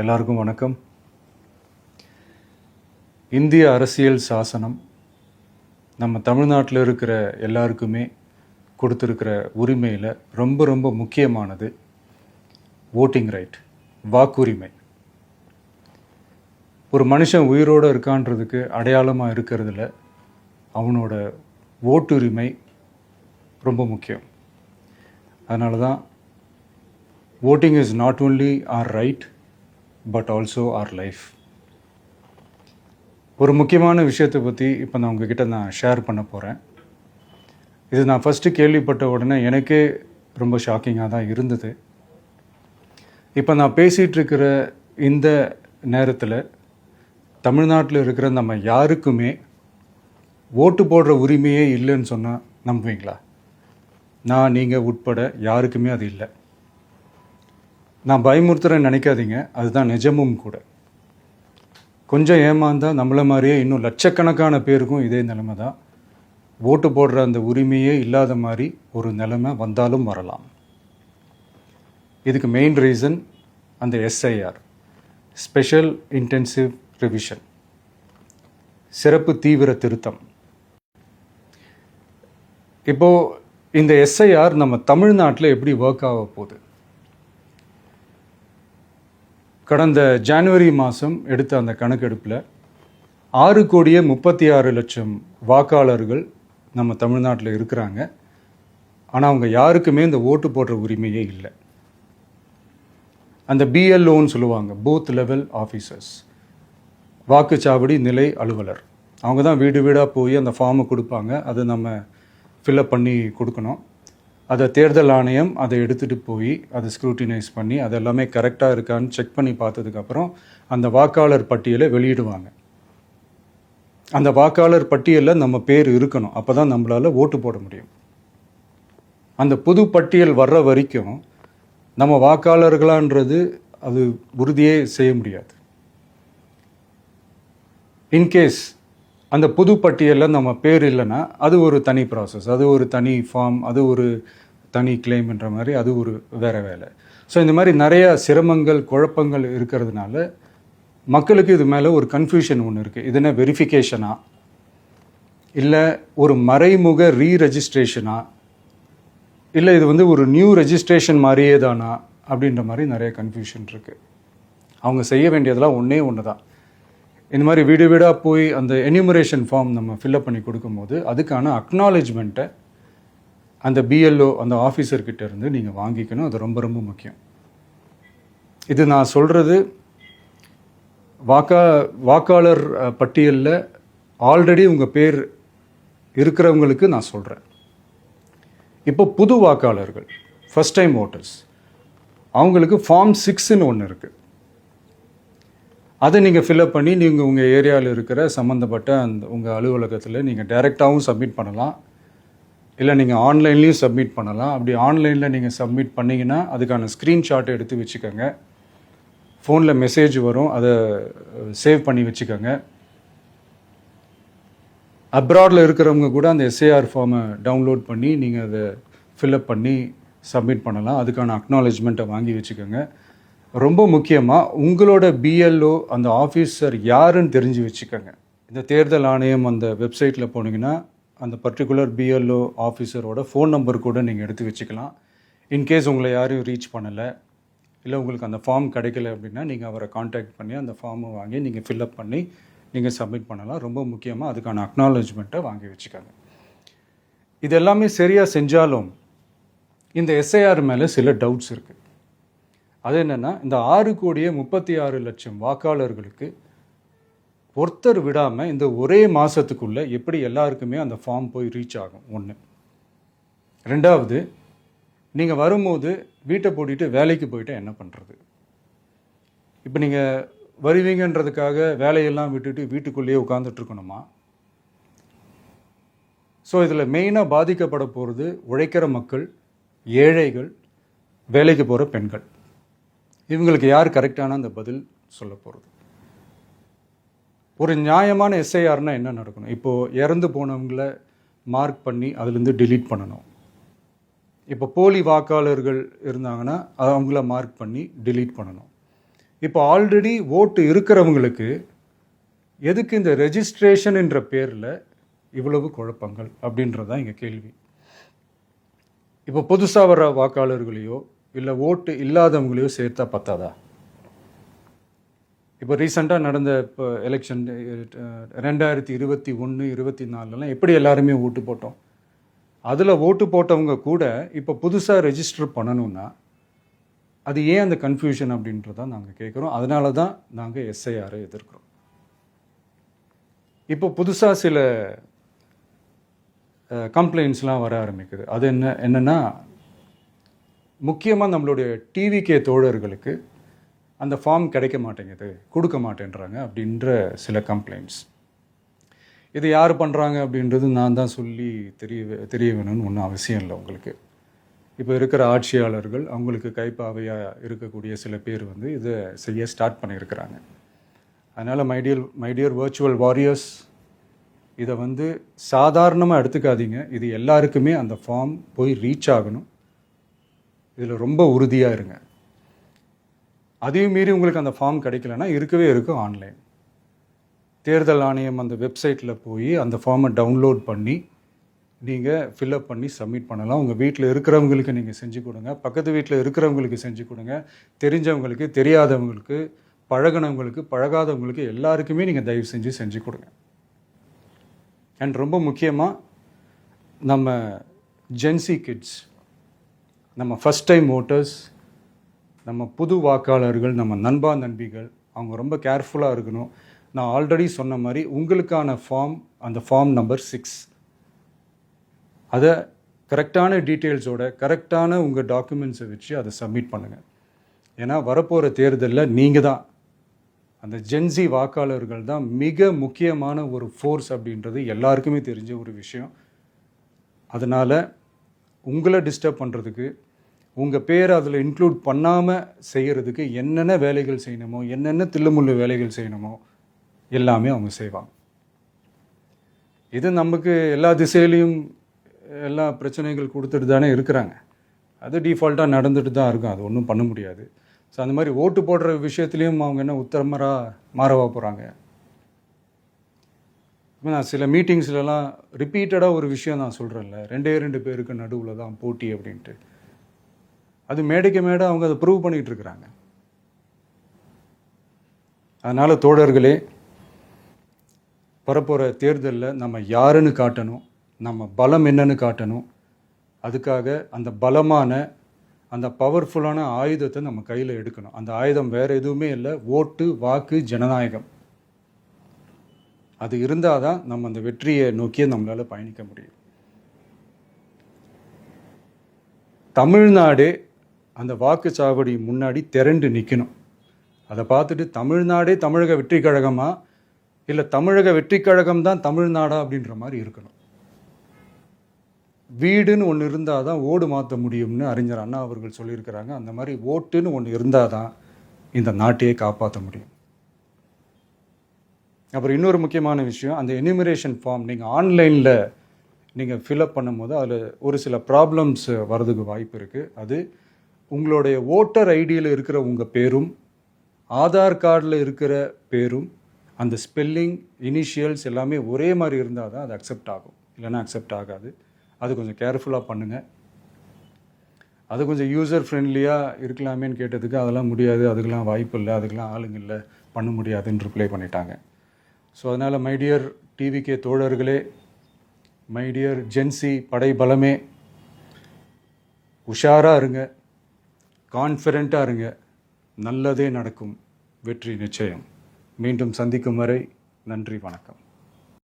எல்லாருக்கும் வணக்கம். இந்திய அரசியல் சாசனம் நம்ம தமிழ்நாட்டில் இருக்கிற எல்லாருக்குமே கொடுத்துருக்கிற உரிமையில் ரொம்ப ரொம்ப முக்கியமானது ஓட்டிங் ரைட், வாக்குரிமை. ஒரு மனுஷன் உயிரோடு இருக்கான்றதுக்கு அடையாளமாக இருக்கிறதுல அவனோட ஓட்டுரிமை ரொம்ப முக்கியம். அதனால தான் voting is not only our right but also our life. ஒரு முக்கியமான விஷயத்தை பற்றி இப்போ நான் உங்ககிட்ட ஷேர் பண்ண போகிறேன். இது நான் ஃபஸ்ட்டு கேள்விப்பட்ட உடனே எனக்கே ரொம்ப ஷாக்கிங்காக தான் இருந்தது. இப்போ நான் பேசிகிட்டு இருக்கிற இந்த நேரத்தில் தமிழ்நாட்டில் இருக்கிற நம்ம யாருக்குமே ஓட்டு போடுற உரிமையே இல்லைன்னு சொன்னால் நம்புவீங்களா? நான் நீங்கள் உட்பட யாருக்குமே அது இல்லை. நான் பயமுறுத்துறேன்னு நினைக்காதீங்க, அதுதான் நிஜமும் கூட. கொஞ்சம் ஏமாந்தால் நம்மளை மாதிரியே இன்னும் லட்சக்கணக்கான பேருக்கும் இதே நிலைமை தான். ஓட்டு போடுற அந்த உரிமையே இல்லாத மாதிரி ஒரு நிலைமை வந்தாலும் வரலாம். இதுக்கு மெயின் ரீசன் அந்த எஸ்ஐஆர், ஸ்பெஷல் இன்டென்சிவ் ரிவிஷன், சிறப்பு தீவிர திருத்தம். இப்போது இந்த எஸ்ஐஆர் நம்ம தமிழ்நாட்டில் எப்படி ஒர்க் ஆக போகுது? கடந்த ஜனவரி மாதம் எடுத்த அந்த கணக்கெடுப்பில் 6,36,00,000 வாக்காளர்கள் நம்ம தமிழ்நாட்டில் இருக்கிறாங்க. ஆனால் அவங்க யாருக்குமே இந்த ஓட்டு போடுற உரிமையே இல்லை. அந்த பிஎல்ஓன்னு சொல்லுவாங்க, பூத் லெவல் ஆஃபீஸர்ஸ், வாக்குச்சாவடி நிலை அலுவலர். அவங்க தான் வீடு வீடாக போய் அந்த ஃபார்மை கொடுப்பாங்க. அதை நம்ம ஃபில்அப் பண்ணி கொடுக்கணும். அதை தேர்தல் ஆணையம் அதை எடுத்துகிட்டு போய் அதை ஸ்க்ரூட்டினைஸ் பண்ணி அது எல்லாமே கரெக்டாக இருக்கான்னு செக் பண்ணி பார்த்ததுக்கப்புறம் அந்த வாக்காளர் பட்டியலை வெளியிடுவாங்க. அந்த வாக்காளர் பட்டியலில் நம்ம பேர் இருக்கணும், அப்போ தான் நம்மளால் ஓட்டு போட முடியும். அந்த புது பட்டியல் வர்ற வரைக்கும் நம்ம வாக்காளர்களான்றது அது உறுதியே செய்ய முடியாது. இன்கேஸ் அந்த புது பட்டியலில் நம்ம பேர் இல்லைன்னா அது ஒரு தனி ப்ராசஸ், அது ஒரு தனி ஃபார்ம், அது ஒரு தனி கிளைம்ன்ற மாதிரி அது ஒரு வேறு வேலை. ஸோ இந்த மாதிரி நிறைய சிரமங்கள் குழப்பங்கள் இருக்கிறதுனால மக்களுக்கு இது மேலே ஒரு கன்ஃபியூஷன் ஒன்று இருக்குது. இது என்ன வெரிஃபிகேஷனா இல்லை ஒரு மறைமுக ரீரெஜிஸ்ட்ரேஷனா இல்லை இது ஒரு நியூ ரெஜிஸ்ட்ரேஷன் மாதிரியே தானா அப்படின்ற மாதிரி நிறைய கன்ஃபியூஷன் இருக்குது. அவங்க செய்ய வேண்டியதெல்லாம் ஒன்றே ஒன்று தான். இந்த மாதிரி வீடு வீடாக போய் அந்த என்யூமரேஷன் ஃபார்ம் நம்ம ஃபில்அப் பண்ணி கொடுக்கும்போது அதுக்கான அக்னாலேஜ்மெண்ட்டை அந்த பிஎல்ஓ அந்த ஆஃபீஸர்கிட்ட இருந்து நீங்கள் வாங்கிக்கணும். அது ரொம்ப ரொம்ப முக்கியம். இது நான் சொல்கிறது வாக்காளர் பட்டியலில் ஆல்ரெடி உங்கள் பேர் இருக்கிறவங்களுக்கு நான் சொல்கிறேன். இப்போ புது வாக்காளர்கள், ஃபஸ்ட் டைம் ஓட்டர்ஸ், அவங்களுக்கு ஃபார்ம் 6ன்னு ஒன்று இருக்குது. அதை நீங்கள் ஃபில்அப் பண்ணி நீங்கள் உங்கள் ஏரியாவில் இருக்கிற சம்மந்தப்பட்ட அந்த உங்கள் அலுவலகத்தில் நீங்கள் டைரெக்டாகவும் சப்மிட் பண்ணலாம், இல்லை நீங்கள் ஆன்லைன்லேயும் சப்மிட் பண்ணலாம். அப்படி ஆன்லைனில் நீங்கள் சப்மிட் பண்ணிங்கன்னா அதுக்கான ஸ்க்ரீன்ஷாட்டை எடுத்து வச்சுக்கோங்க. ஃபோனில் மெசேஜ் வரும், அதை சேவ் பண்ணி வச்சுக்கோங்க. அப்ராடில் இருக்கிறவங்க கூட அந்த எஸ்ஏஆர் ஃபார்மை டவுன்லோட் பண்ணி நீங்கள் அதை ஃபில்அப் பண்ணி சப்மிட் பண்ணலாம். அதுக்கான அக்னாலேஜ்மெண்ட்டை வாங்கி வச்சுக்கோங்க. ரொம்ப முக்கியமாக உங்களோட பிஎல்ஓ அந்த ஆஃபீஸர் யாருன்னு தெரிஞ்சு வச்சுக்கோங்க. இந்த தேர்தல் ஆணையம் அந்த வெப்சைட்டில் போனீங்கன்னா அந்த பர்டிகுலர் பிஎல்ஓ ஆஃபீஸரோட ஃபோன் நம்பர் கூட நீங்கள் எடுத்து வச்சுக்கலாம். இன்கேஸ் உங்களை யாரையும் ரீச் பண்ணலை இல்லை உங்களுக்கு அந்த ஃபார்ம் கிடைக்கல அப்படின்னா நீங்கள் அவரை காண்டாக்ட் பண்ணி அந்த ஃபார்மை வாங்கி நீங்கள் ஃபில்அப் பண்ணி நீங்கள் சப்மிட் பண்ணலாம். ரொம்ப முக்கியமாக அதுக்கான அக்னாலேஜ்மெண்ட்டை வாங்கி வச்சுக்கோங்க. இது எல்லாமே சரியாக செஞ்சாலும் இந்த எஸ்ஐஆர் மேலே சில டவுட்ஸ் இருக்குது. அது என்னென்னா, இந்த 6,36,00,000 வாக்காளர்களுக்கு ஒருத்தர் விடாமல் இந்த ஒரே மாதத்துக்குள்ளே எப்படி எல்லாருக்குமே அந்த ஃபார்ம் போய் ரீச் ஆகும்? ஒன்று. ரெண்டாவது, நீங்கள் வரும்போது வீட்டை பூட்டிட்டு வேலைக்கு போயிட்டு என்ன பண்ணுறது? இப்போ நீங்கள் வருவீங்கன்றதுக்காக வேலையெல்லாம் விட்டுட்டு வீட்டுக்குள்ளேயே உட்காந்துட்ருக்கணுமா? ஸோ இதில் மெயினாக பாதிக்கப்பட போகிறது உழைக்கிற மக்கள், ஏழைகள், வேலைக்கு போகிற பெண்கள். இவங்களுக்கு யார் கரெக்டான அந்த பதில் சொல்ல போகிறது? ஒரு நியாயமான எஸ்ஐஆர்னால் என்ன நடக்கணும்? இப்போது இறந்து போனவங்கள மார்க் பண்ணி அதுலேருந்து டிலீட் பண்ணணும். இப்போ போலி வாக்காளர்கள் இருந்தாங்கன்னா அவங்கள மார்க் பண்ணி டிலீட் பண்ணணும். இப்போ ஆல்ரெடி ஓட்டு இருக்கிறவங்களுக்கு எதுக்கு இந்த ரெஜிஸ்ட்ரேஷன் என்ற பேரில் இவ்வளவு குழப்பங்கள் அப்படின்றது தான் இங்கே கேள்வி. இப்போ புதுசாக வர வாக்காளர்களையோ இல்லை ஓட்டு இல்லாதவங்களையோ சேர்த்தா பத்தாதா? இப்போ ரீசெண்டாக நடந்த இப்போ எலெக்ஷன் 2021, 24 எப்படி எல்லாருமே ஓட்டு போட்டோம்? அதில் ஓட்டு போட்டவங்க கூட இப்போ புதுசாக ரெஜிஸ்டர் பண்ணணும்னா அது ஏன் அந்த கன்ஃபியூஷன் அப்படின்றதான் நாங்கள் கேட்குறோம். அதனால தான் நாங்கள் எஸ்ஐஆரை எதிர்க்கிறோம். இப்போ புதுசாக சில கம்ப்ளைண்ட்ஸ்லாம் வர ஆரம்பிக்குது. அது என்னென்னா முக்கியமாக நம்மளுடைய டிவிகே தோழர்களுக்கு அந்த ஃபார்ம் கிடைக்க மாட்டேங்குது, கொடுக்க மாட்டேன்றாங்க அப்படின்ற சில கம்ப்ளைண்ட்ஸ். இது யார் பண்ணுறாங்க அப்படின்றது நான் தான் சொல்லி தெரிய வேணும்னு ஒன்றும் அவசியம் இல்லை உங்களுக்கு. இப்போ இருக்கிற ஆட்சியாளர்கள் அவங்களுக்கு கைப்பாவையாக இருக்கக்கூடிய சில பேர் இதை செய்ய ஸ்டார்ட் பண்ணியிருக்கிறாங்க. அதனால் மைடியர் வர்ச்சுவல் வாரியர்ஸ், இதை சாதாரணமாக எடுத்துக்காதீங்க. இது எல்லாருக்குமே அந்த ஃபார்ம் போய் ரீச் ஆகணும். இதில் ரொம்ப உறுதியாக இருங்க. அதையும் மீறி உங்களுக்கு அந்த ஃபார்ம் கிடைக்கலன்னா இருக்கவே இருக்கும் ஆன்லைன். தேர்தல் ஆணையம் அந்த வெப்சைட்டில் போய் அந்த ஃபார்மை டவுன்லோட் பண்ணி நீங்கள் ஃபில்அப் பண்ணி சப்மிட் பண்ணலாம். உங்கள் வீட்டில் இருக்கிறவங்களுக்கு நீங்கள் செஞ்சு கொடுங்க, பக்கத்து வீட்டில் இருக்கிறவங்களுக்கு செஞ்சு கொடுங்க, தெரிஞ்சவங்களுக்கு, தெரியாதவங்களுக்கு, பழகினவங்களுக்கு, பழகாதவங்களுக்கு எல்லாருக்குமே நீங்கள் தயவு செஞ்சு கொடுங்க. அண்ட் ரொம்ப முக்கியமாக நம்ம ஜென்சி கிட்ஸ், நம்ம ஃபஸ்ட் டைம் ஓட்டர்ஸ், நம்ம புது வாக்காளர்கள், நம்ம நண்பா நண்பிகள், அவங்க ரொம்ப கேர்ஃபுல்லாக இருக்கணும். நான் ஆல்ரெடி சொன்ன மாதிரி உங்களுக்கான ஃபார்ம், அந்த ஃபார்ம் நம்பர் 6, அதை கரெக்டான டீட்டெயில்ஸோட கரெக்டான உங்கள் டாக்குமெண்ட்ஸை வச்சு அதை சப்மிட் பண்ணுங்கள். ஏன்னா வரப்போகிற தேர்தலில் நீங்கள் தான், அந்த ஜென்சி வாக்காளர்கள் தான் மிக முக்கியமான ஒரு ஃபோர்ஸ் அப்படின்றது எல்லாருக்குமே தெரிஞ்ச ஒரு விஷயம். அதனால் உங்களை டிஸ்டர்ப் பண்ணுறதுக்கு, உங்கள் பேரை அதில் இன்க்ளூட் பண்ணாமல் செய்கிறதுக்கு என்னென்ன வேலைகள் செய்யணுமோ, என்னென்ன தில்லுமுள்ளு வேலைகள் செய்யணுமோ எல்லாமே அவங்க செய்வாங்க. இது நமக்கு எல்லா திசையிலையும் எல்லா பிரச்சனைகள் கொடுத்துட்டு தானே இருக்கிறாங்க. அது டிஃபால்ட்டாக நடந்துட்டு தான் இருக்கும், அது ஒன்றும் பண்ண முடியாது. ஸோ அந்த மாதிரி ஓட்டு போடுற விஷயத்துலேயும் அவங்க என்ன மாறவா போகிறாங்க? இப்போ நான் சில மீட்டிங்ஸ்லலாம் ரிப்பீட்டடாக ஒரு விஷயம் நான் சொல்கிறேன்ல, 2 பேருக்கு நடுவில் தான் போட்டி அப்படின்ட்டு. அது மேடைக்கு மேடை அவங்க அதை ப்ரூவ் பண்ணிகிட்டு இருக்கிறாங்க. அதனால் தோழர்களே, வரப்போகிற தேர்தலில் நம்ம யாருன்னு காட்டணும், நம்ம பலம் என்னன்னு காட்டணும். அதுக்காக அந்த பலமான, அந்த பவர்ஃபுல்லான ஆயுதத்தை நம்ம கையில் எடுக்கணும். அந்த ஆயுதம் வேறு எதுவுமே இல்லை, ஓட்டு, வாக்கு, ஜனநாயகம். அது இருந்தால் தான் நம்ம அந்த வெற்றியை நோக்கியே நம்மளால் பயணிக்க முடியும். தமிழ்நாடே அந்த வாக்குச்சாவடி முன்னாடி திரண்டு நிற்கணும். அதை பார்த்துட்டு தமிழ்நாடே தமிழக வெற்றி கழகமா, இல்லை தமிழக வெற்றி கழகம் தான் தமிழ்நாடா அப்படின்ற மாதிரி இருக்கணும். வீடுன்னு ஒன்று இருந்தால் தான் ஓடு மாற்ற முடியும்னு அறிஞர் அண்ணா அவர்கள் சொல்லியிருக்கிறாங்க. அந்த மாதிரி ஓட்டுன்னு ஒன்று இருந்தால் தான் இந்த நாட்டையே காப்பாற்ற முடியும். அப்புறம் இன்னொரு முக்கியமான விஷயம், அந்த எனிமரேஷன் ஃபார்ம் நீங்கள் ஆன்லைனில் நீங்கள் ஃபில்அப் பண்ணும்போது அதில் ஒரு சில ப்ராப்ளம்ஸ் வர்றதுக்கு வாய்ப்பு இருக்குது. அது உங்களுடைய ஓட்டர் ஐடியில் இருக்கிற உங்கள் பேரும், ஆதார் கார்டில் இருக்கிற பேரும், அந்த ஸ்பெல்லிங், இனிஷியல்ஸ் எல்லாமே ஒரே மாதிரி இருந்தால் தான் அது அக்செப்ட் ஆகும், இல்லைன்னா அக்செப்ட் ஆகாது. அது கொஞ்சம் கேர்ஃபுல்லாக பண்ணுங்கள். அது கொஞ்சம் யூசர் ஃப்ரெண்ட்லியாக இருக்கலாமேன்னு கேட்டதுக்கு அதெல்லாம் முடியாது, அதுக்கெலாம் வாய்ப்பு இல்லை, அதுக்கெலாம் ஆளுங்க இல்லை, பண்ண முடியாதுன்னு ரிப்ளை பண்ணிட்டாங்க. ஸோ அதனால் மைடியர் டிவிகே தோழர்களே, மைடியர் ஜென்சி படை பலமே, உஷாராக இருங்க, கான்ஃபிடெண்ட்டாக இருங்க, நல்லதே நடக்கும், வெற்றி நிச்சயம். மீண்டும் சந்திக்கும் வரை நன்றி, வணக்கம்.